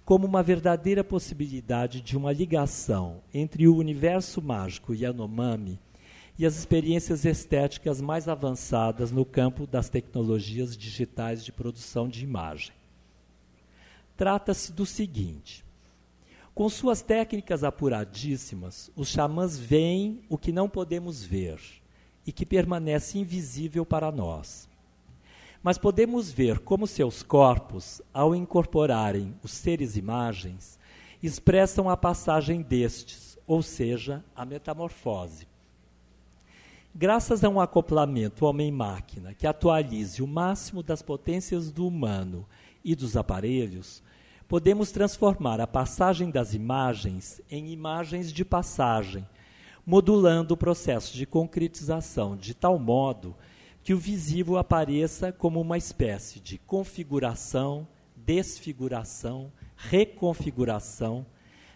como uma verdadeira possibilidade de uma ligação entre o universo mágico Yanomami e as experiências estéticas mais avançadas no campo das tecnologias digitais de produção de imagem. Trata-se do seguinte: com suas técnicas apuradíssimas, os xamãs veem o que não podemos ver e que permanece invisível para nós. Mas podemos ver como seus corpos, ao incorporarem os seres imagens, expressam a passagem destes, ou seja, a metamorfose. Graças a um acoplamento homem-máquina que atualize o máximo das potências do humano e dos aparelhos, podemos transformar a passagem das imagens em imagens de passagem, modulando o processo de concretização de tal modo que o visível apareça como uma espécie de configuração, desfiguração, reconfiguração,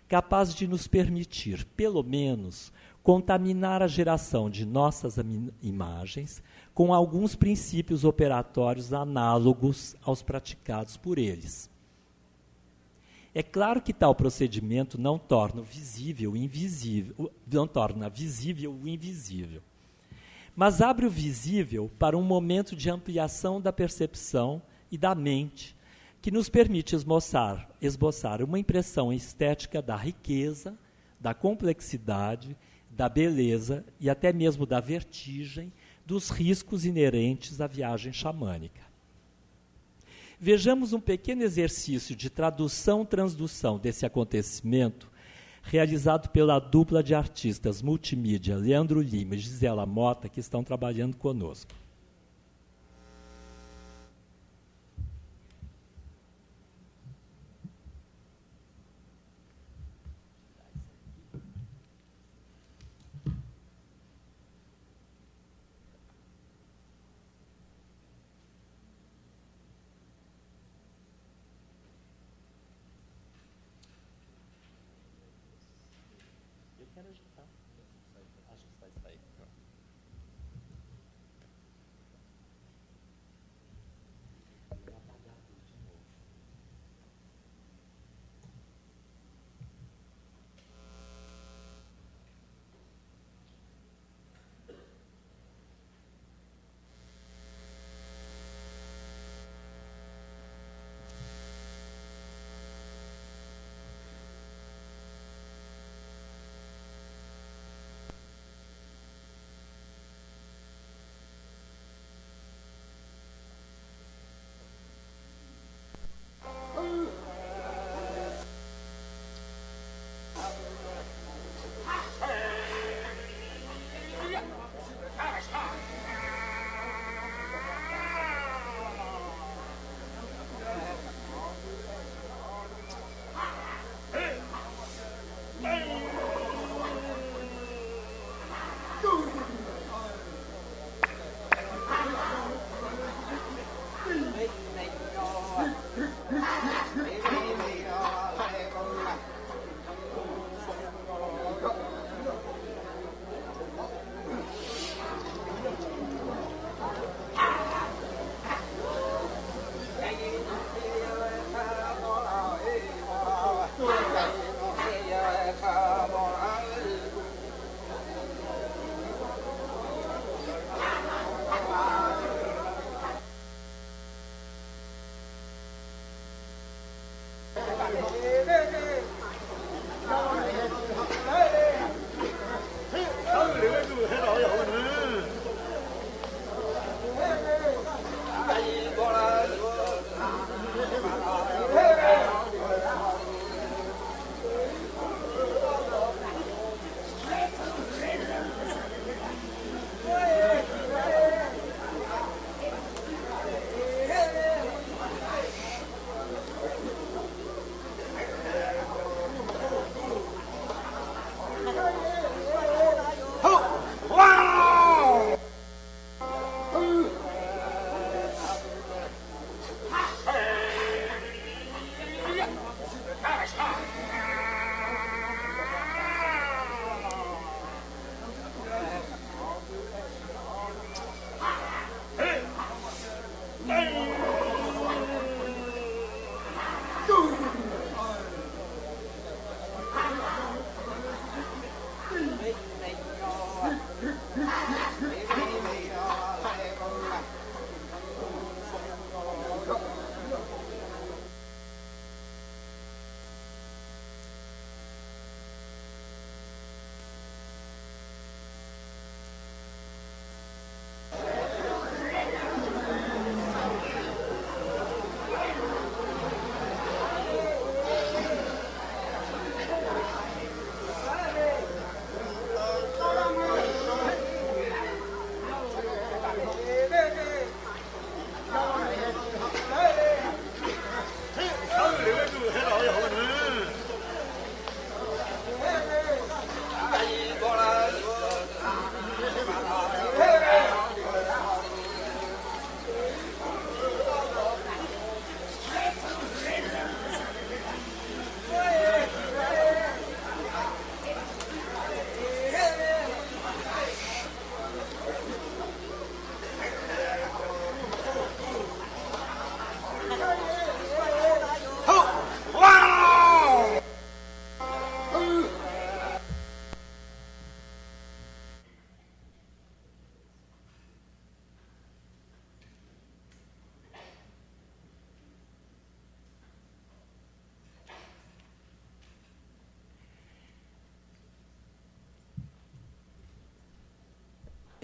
capaz de nos permitir, pelo menos, contaminar a geração de nossas imagens com alguns princípios operatórios análogos aos praticados por eles. É claro que tal procedimento não torna visível o invisível, mas abre o visível para um momento de ampliação da percepção e da mente, que nos permite esboçar uma impressão estética da riqueza, da complexidade, da beleza e até mesmo da vertigem dos riscos inerentes à viagem xamânica. Vejamos um pequeno exercício de tradução-transdução desse acontecimento, realizado pela dupla de artistas multimídia Leandro Lima e Gisela Mota, que estão trabalhando conosco.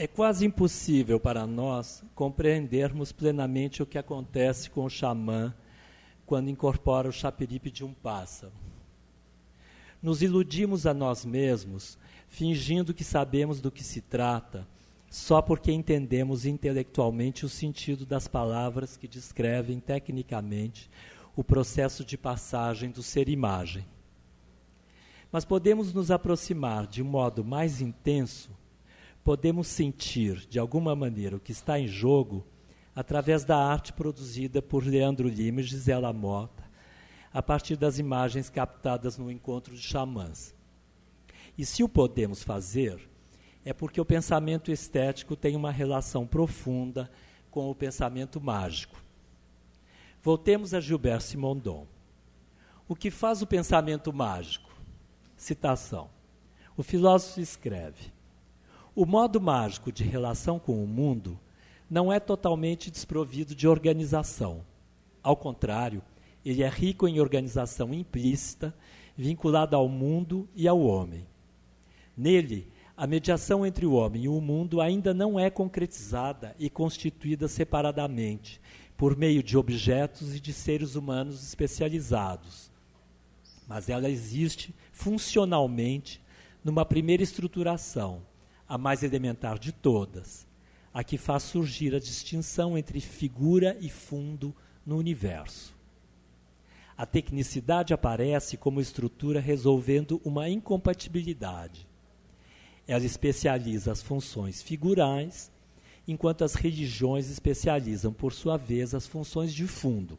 É quase impossível para nós compreendermos plenamente o que acontece com o xamã quando incorpora o chapiripe de um pássaro. Nos iludimos a nós mesmos, fingindo que sabemos do que se trata, só porque entendemos intelectualmente o sentido das palavras que descrevem tecnicamente o processo de passagem do ser-imagem. Mas podemos nos aproximar de um modo mais intenso, podemos sentir, de alguma maneira, o que está em jogo através da arte produzida por Leandro Lima e Gisela Mota, a partir das imagens captadas no encontro de xamãs. E se o podemos fazer, é porque o pensamento estético tem uma relação profunda com o pensamento mágico. Voltemos a Gilbert Simondon. O que faz o pensamento mágico? Citação. O filósofo escreve: o modo mágico de relação com o mundo não é totalmente desprovido de organização. Ao contrário, ele é rico em organização implícita, vinculada ao mundo e ao homem. Nele, a mediação entre o homem e o mundo ainda não é concretizada e constituída separadamente, por meio de objetos e de seres humanos especializados. Mas ela existe funcionalmente numa primeira estruturação, a mais elementar de todas, a que faz surgir a distinção entre figura e fundo no universo. A tecnicidade aparece como estrutura resolvendo uma incompatibilidade. Ela especializa as funções figurais, enquanto as religiões especializam, por sua vez, as funções de fundo.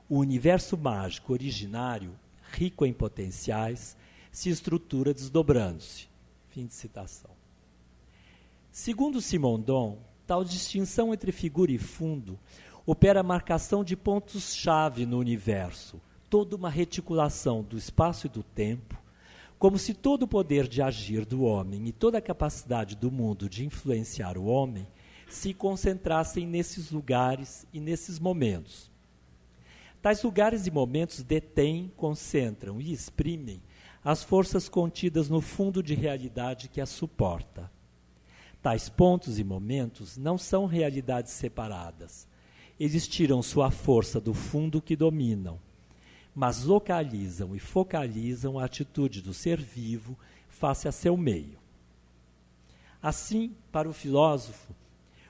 O universo mágico originário, rico em potenciais, se estrutura desdobrando-se. Fim de citação. Segundo Simondon, tal distinção entre figura e fundo opera a marcação de pontos-chave no universo, toda uma reticulação do espaço e do tempo, como se todo o poder de agir do homem e toda a capacidade do mundo de influenciar o homem se concentrassem nesses lugares e nesses momentos. Tais lugares e momentos detêm, concentram e exprimem as forças contidas no fundo de realidade que as suporta. Tais pontos e momentos não são realidades separadas. Eles tiram sua força do fundo que dominam, mas localizam e focalizam a atitude do ser vivo face a seu meio. Assim, para o filósofo,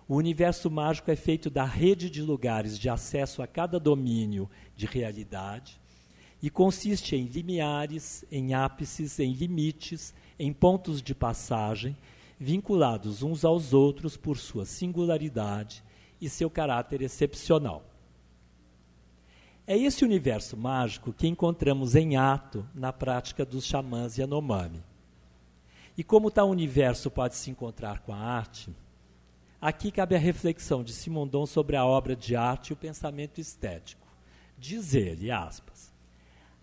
o universo mágico é feito da rede de lugares de acesso a cada domínio de realidade e consiste em limiares, em ápices, em limites, em pontos de passagem, vinculados uns aos outros por sua singularidade e seu caráter excepcional. É esse universo mágico que encontramos em ato na prática dos xamãs Yanomami. E como tal universo pode se encontrar com a arte? Aqui cabe a reflexão de Simondon sobre a obra de arte e o pensamento estético. Diz ele, aspas,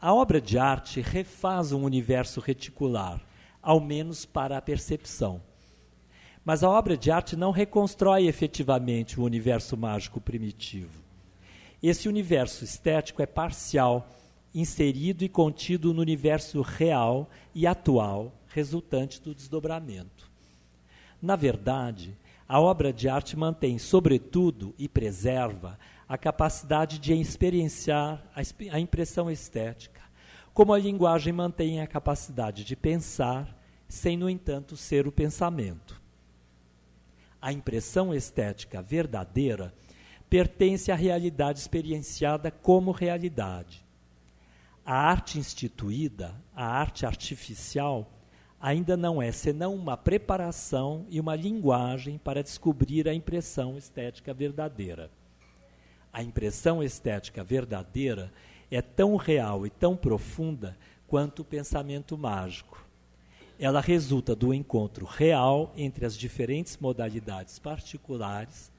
a obra de arte refaz um universo reticular, ao menos para a percepção. Mas a obra de arte não reconstrói efetivamente o universo mágico primitivo. Esse universo estético é parcial, inserido e contido no universo real e atual, resultante do desdobramento. Na verdade, a obra de arte mantém, sobretudo, e preserva a capacidade de experienciar a impressão estética, como a linguagem mantém a capacidade de pensar, sem, no entanto, ser o pensamento. A impressão estética verdadeira pertence à realidade experienciada como realidade. A arte instituída, a arte artificial, ainda não é senão uma preparação e uma linguagem para descobrir a impressão estética verdadeira. A impressão estética verdadeira é tão real e tão profunda quanto o pensamento mágico. Ela resulta do encontro real entre as diferentes modalidades particulares,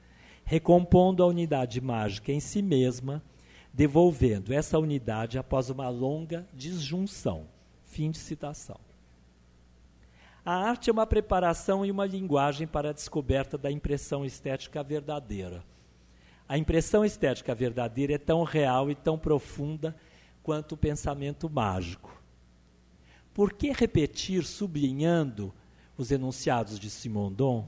recompondo a unidade mágica em si mesma, devolvendo essa unidade após uma longa disjunção. Fim de citação. A arte é uma preparação e uma linguagem para a descoberta da impressão estética verdadeira. A impressão estética verdadeira é tão real e tão profunda quanto o pensamento mágico. Por que repetir, sublinhando os enunciados de Simondon?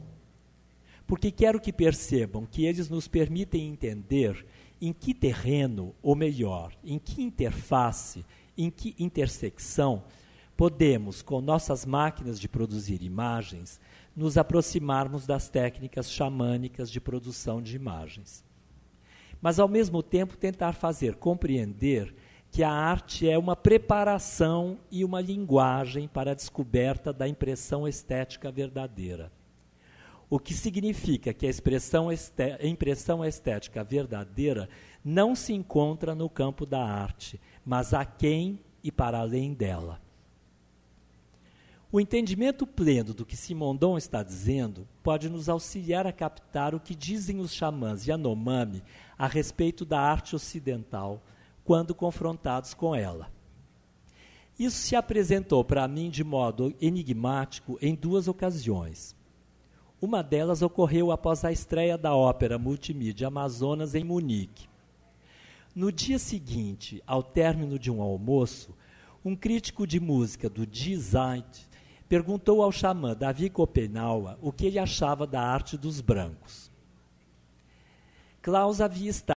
porque quero que percebam que eles nos permitem entender em que terreno, ou melhor, em que interface, em que intersecção, podemos, com nossas máquinas de produzir imagens, nos aproximarmos das técnicas xamânicas de produção de imagens. Mas, ao mesmo tempo, tentar fazer compreender que a arte é uma preparação e uma linguagem para a descoberta da impressão estética verdadeira. O que significa que a impressão estética verdadeira não se encontra no campo da arte, mas aquém e para além dela. O entendimento pleno do que Simondon está dizendo pode nos auxiliar a captar o que dizem os xamãs Yanomami a respeito da arte ocidental, quando confrontados com ela. Isso se apresentou para mim de modo enigmático em duas ocasiões. Uma delas ocorreu após a estreia da ópera multimídia Amazonas em Munique. No dia seguinte, ao término de um almoço, um crítico de música do Die Zeit perguntou ao xamã Davi Kopenaua o que ele achava da arte dos brancos. Klaus havia estado